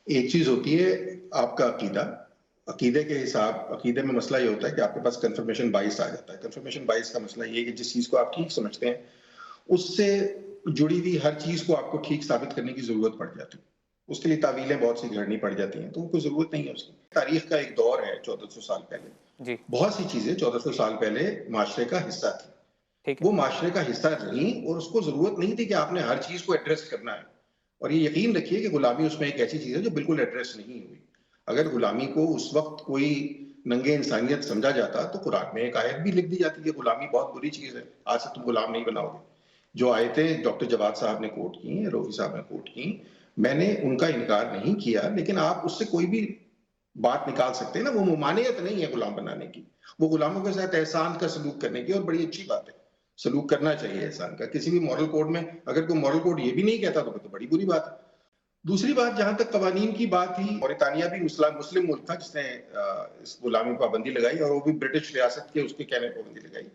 ایک چیز ہوتی ہے آپ کا عقیدہ، عقیدے کے حساب، عقیدے میں مسئلہ یہ ہوتا ہے کہ آپ کے پاس کنفرمیشن بائس آ جاتا ہے۔ کنفرمیشن بائس کا مسئلہ یہ ہے کہ جس چیز کو آپ ٹھیک سمجھتے ہیں اس سے جڑی ہوئی ہر چیز کو آپ کو ٹھیک ثابت کرنے کی ضرورت پڑ جاتی ہے، اس کے لیے تعویلیں بہت سی گھڑنی پڑ جاتی ہیں، تو کوئی ضرورت نہیں ہے اس کی۔ تاریخ کا ایک دور ہے 1400 سال پہلے، جی بہت سی چیزیں 1400 سال پہلے معاشرے کا حصہ تھی، ٹھیک ہے وہ معاشرے کا حصہ رہیں اور اس کو ضرورت نہیں تھی کہ آپ نے ہر چیز کو ایڈریس کرنا ہے۔ اور یہ یقین رکھیے کہ غلامی اس میں ایک ایسی چیز ہے جو بالکل ایڈریس نہیں ہوئی۔ اگر غلامی کو اس وقت کوئی ننگے انسانیت سمجھا جاتا تو قرآن میں ایک آیت بھی لکھ دی جاتی کہ غلامی بہت بری چیز ہے، آج سے تم غلام نہیں بناؤ گے۔ جو آیتیں ڈاکٹر جواد صاحب نے کوٹ کی، روحی صاحب نے کوٹ کی، میں نے ان کا انکار نہیں کیا، لیکن آپ اس سے کوئی بھی بات نکال سکتے ہیں نا، وہ ممانعت نہیں ہے غلام بنانے کی، وہ غلاموں کے ساتھ احسان کا سلوک کرنے کی، اور بڑی اچھی بات ہے، سلوک کرنا چاہیے احسان کا۔ کسی بھی مورل کوڈ میں اگر کوئی مورل کوڈ یہ بھی نہیں کہتا تو بڑی بری بات ہے۔ دوسری بات، جہاں تک قوانین کی بات تھی، موریتانیہ بھی مسلم ملک تھا جس نے اس غلامی پر پابندی لگائی، اور وہ بھی برٹش ریاست کے اس کے کہنے پر پابندی لگائی۔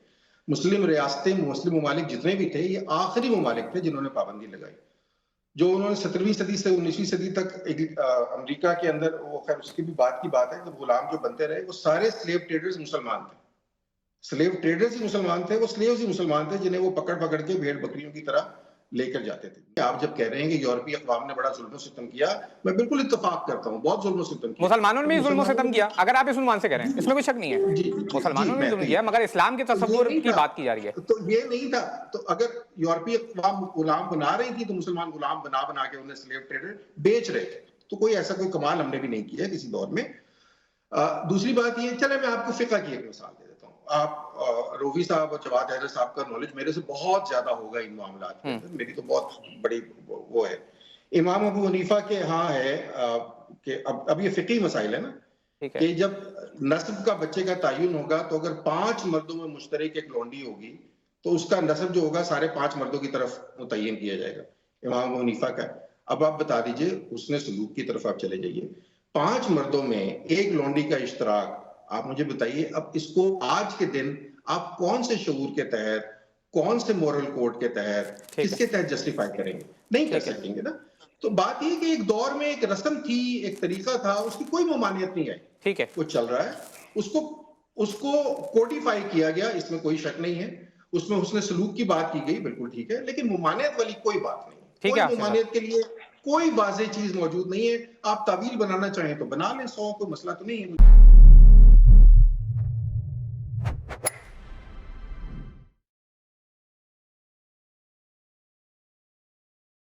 مسلم ریاستیں، مسلم ممالک جتنے بھی تھے، یہ آخری ممالک تھے جنہوں نے پابندی لگائی۔ جو انہوں نے 17ویں صدی سے 19ویں صدی تک امریکہ کے اندر، وہ خیر اس کی بھی بات کی بات ہے، جب غلام جو بنتے رہے وہ سارے سلیو ٹریڈرز مسلمان تھے، سلیو ٹریڈرز ہی مسلمان تھے، وہ سلیوز ہی مسلمان تھے جنہیں وہ پکڑ پکڑ کے بھیڑ بکریوں کی طرح لے کر جاتے تھے۔ آپ جب کہہ رہے ہیں کہ یورپی اقوام نے بڑا ظلم و ستم کیا، میں بالکل اتفاق کرتا ہوں، بہت ظلم و ستم کیا۔ مسلمانوں نے بھی ظلم و مسلمانوں ستم کیا، اگر آپ اس عنوان سے کہہ رہے ہیں، اس میں کوئی شک نہیں ہے، جی مسلمانوں نے بھی میں ظلم کیا، مگر اسلام کے تو یہ تصور نہیں کی تھا، بات کی جا رہی ہے۔ تو یہ نہیں تھا، تو اگر یورپی اقوام غلام بنا رہی تھی تو مسلمان غلام بنا بنا کے انہیں سلیو ٹریڈر بیچ رہے تھے، تو کوئی ایسا کوئی کمال ہم نے بھی نہیں کیا کسی دور میں۔ دوسری بات یہ، چلے میں آپ کو فقہ کی ایک مثال دے دیتا ہوں۔ آپ روحی صاحب اور جواد حیدر صاحب کا نالج میرے سے بہت زیادہ ہوگا ان معاملات کے اندر، میری تو بہت بڑی وہ ہے۔ امام ابو حنیفہ کے ہاں ہے کہ اب یہ فقہی مسائل ہے نا، ٹھیک ہے کہ جب نسب کا بچے کا تعین ہوگا تو اگر 5 مردوں میں مشترک ایک لونڈی ہوگی تو اس کا نسب جو ہوگا سارے 5 مردوں کی طرف متعین کیا جائے گا، امام ابو حنیفہ کا۔ اب آپ بتا دیجئے، حسن سلوک کی طرف آپ چلے جائیے، 5 مردوں میں ایک لونڈی کا اشتراک، آپ مجھے بتائیے اب اس کو آج کے دن آپ کون سے شعور کے تحت، کون سے مورل کوڈ کے تحت، کس کے تحت جسٹیفائی کریں گے؟ نہیں کر سکیں گے نا۔ تو بات یہ کہ ایک دور میں ایک رسم تھی، ایک طریقہ تھا، اس کی کوئی ممانعت نہیں آئی، ٹھیک ہے وہ چل رہا ہے، اس کو کوڈیفائی کیا گیا، اس میں کوئی شک نہیں ہے، اس میں حسن سلوک کی بات کی گئی، بالکل ٹھیک ہے، لیکن ممانعت والی کوئی بات نہیں ہے، ٹھیک ہے کوئی آصف صاحب، ممانعت کے لیے کوئی واضح چیز موجود نہیں ہے۔ آپ تعویل بنانا چاہیں تو بنا لیں 100، کوئی مسئلہ تو نہیں ہے۔